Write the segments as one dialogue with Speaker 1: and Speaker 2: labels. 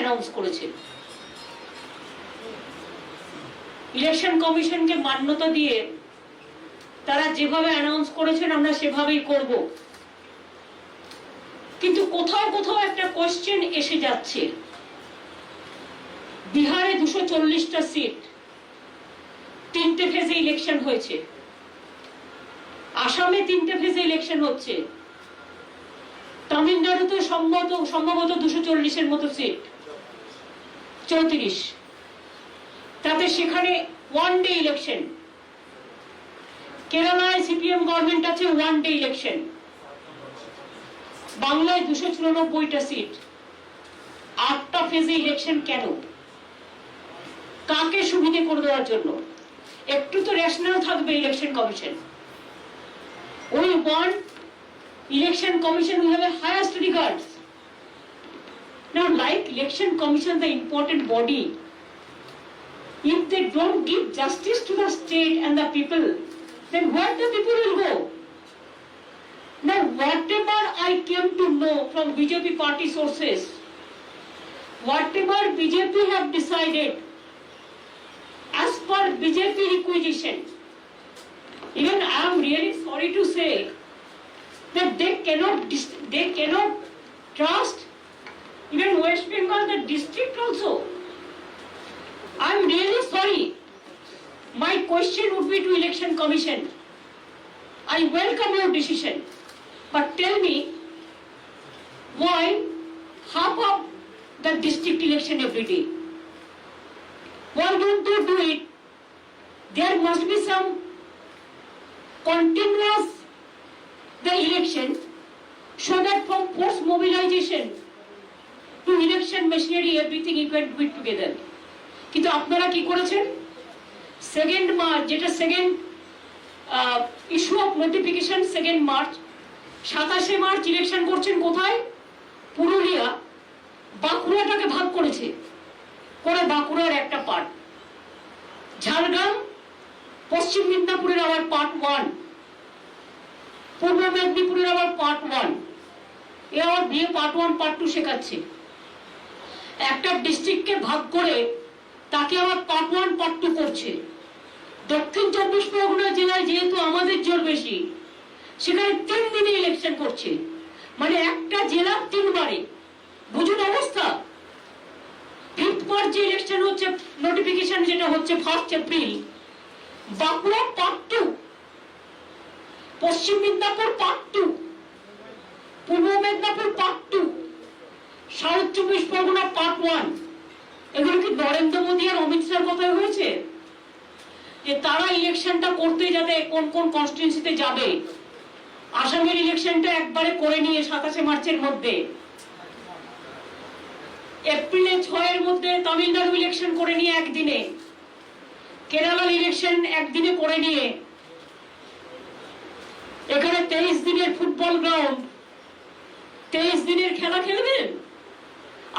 Speaker 1: Announce করেছে। Election কমিশনকে মান্যতা দিয়ে তারা যেভাবে অ্যানাউন্স করেছেন আমরা সেভাবেই করব, কিন্তু কোথাও কোথাও একটা কোশ্চেন এসে যাচ্ছে। বিহারে 240টা সিট, 3টে ফেজে ইলেকশন হয়েছে। আসামে 3টে ফেজে ইলেকশন হচ্ছে। তামিলনাড়ুতে সম্ভবত 240-এর মতো সিট, 34, তাতে সেখানে ওয়ান ডে ইলেকশন। কেরালায় সিপিএম গভর্নমেন্ট আছে, ওয়ান ডে ইলেকশন। বাংলায় 294টা সিট, 8টা ফেজে ইলেকশন। কেন? কাকে সুবিধে করে দেওয়ার জন্য? একটু তো রেশনাল থাকবে election commission. We want election commission who have a highest regards. Now, like election commission, the important body, if they don't give justice to the state and the people, then where the people will go? Now, whatever I came to know from BJP party sources, whatever BJP have decided, as per BJP requisition, even I am really sorry to say that they cannot trust even West Bengal, the district also. I am really sorry. My question would be to Election Commission. I welcome your decision, but tell me why half of the district election every day? Why don't they do it? There must be some continuous the election, so that from post mobilization to election machinery everything you can do it together. কিন্তু আপনারা কি করেছেন? 2nd March, যেটা second issue of notification 2nd March, 27শে March election করছেন কোথায়? পুরুলিয়া। বাঁকুড়াটাকে ভাগ করেছে, করে বাঁকুড়ার একটা পার্ট, ঝাড়গ্রাম পশ্চিম মেদিনীপুরের আবার পার্ট 1, পূর্ব মেদিনীপুরের আবার পার্ট 1, এ আবার বিয়ে পার্ট 1 পার্ট 2 শেখাচ্ছে। একটা ডিস্ট্রিক্টকে ভাগ করে তাকে আবার পার্ট 1 পার্ট 2 করছে। দক্ষিণ 24 পরগনা জেলায় যেহেতু আমাদের জোর বেশি, সেখানে 3 দিনে ইলেকশন করছে, মানে একটা জেলা 3 বারে। বুঝুন অবস্থা। 5th মার্চ যে ইলেকশন হচ্ছে, নোটিফিকেশন যেটা হচ্ছে 1 এপ্রিল, বাঁকুড়া পার্ট 2, পশ্চিম মেদিনীপুর পার্ট 2, পূর্ব Medinipur part 2, south 24 Pargana part 1। এগুলো কি নরেন্দ্র মোদী আর অমিত শাহর কথাই হয়েছে যে তারা ইলেকশনটা করতে যাতে কোন কোন কনস্টিটিউয়েন্সিতে যাবে? আসামের ইলেকশনটা একবারে করে নিয়ে 27শে মার্চের মধ্যে, এপ্রিলে 6-এর মধ্যে তামিলনাড়ু ইলেকশন করে নিয়ে একদিনে, কেরালার ইলেকশন একদিনে করে নিয়ে, এখানে 23 দিনের ফুটবল গ্রাউন্ড, 23 দিনের খেলা খেলবেন?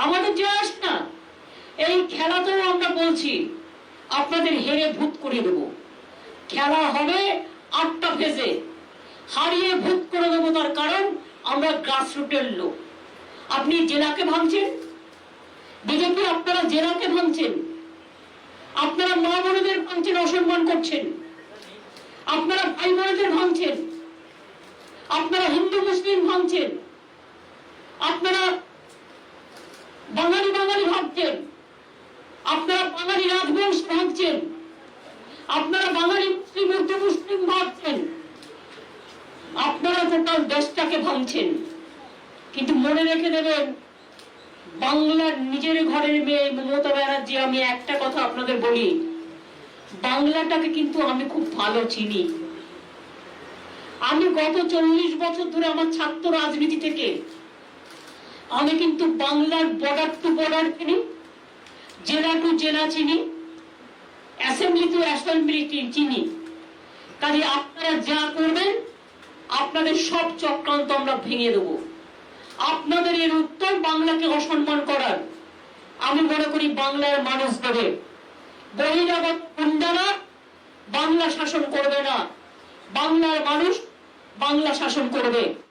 Speaker 1: আমাদের যে আসে না, এই খেলাতেও আমরা বলছি আপনাদের হেরে ভূত করে দেব। খেলা হবে 8টা ফেজে, হারিয়ে ভূত করে দেবো। তার কারণ আমরা গ্রাসরুটের লোক। আপনি জেলাকে ভাঙছেন, বিজেপি আপনারা জেলাকে ভাঙছেন, আপনারা মা বোনদের ভাঙছেন, অসম্মান করছেন, আপনারা ভাই বোনদের ভাঙছেন, আপনারা হিন্দু মুসলিম ভাঙছেন, আপনারা বাঙালি বাঙালি ভাবছেন, আপনারা বাঙালি রাজবংশ ভাবছেন, আপনারা বাঙালি মুসলিম উর্দু মুসলিম ভাবছেন, আপনারা টোটাল দেশটাকে ভাঙছেন। কিন্তু মনে রেখে দেবেন, বাংলার নিজের ঘরের মেয়ে মমতা ব্যানার্জি, আমি একটা কথা আপনাদের বলি, বাংলাটাকে কিন্তু আমি খুব ভালো চিনি। আমি গত 40 বছর ধরে আমার ছাত্র রাজনীতি থেকে আমি কিন্তু বাংলার বর্ডার টু বর্ডার চিনি, জেলা টু জেলা চিনি, অ্যাসেম্বলি টু অ্যাসেম্বলি চিনি। কাজে আপনারা যা করবেন, আপনাদের সব চক্রান্ত আমরা ভেঙে দেবো। আপনাদের এর উত্তর বাংলাকে অসম্মান করার, আমি মনে করি বাংলার মানুষ দেবে। বহিরাগত গুন্ডারা বাংলা শাসন করবে না, বাংলার মানুষ বাংলা শাসন করবে।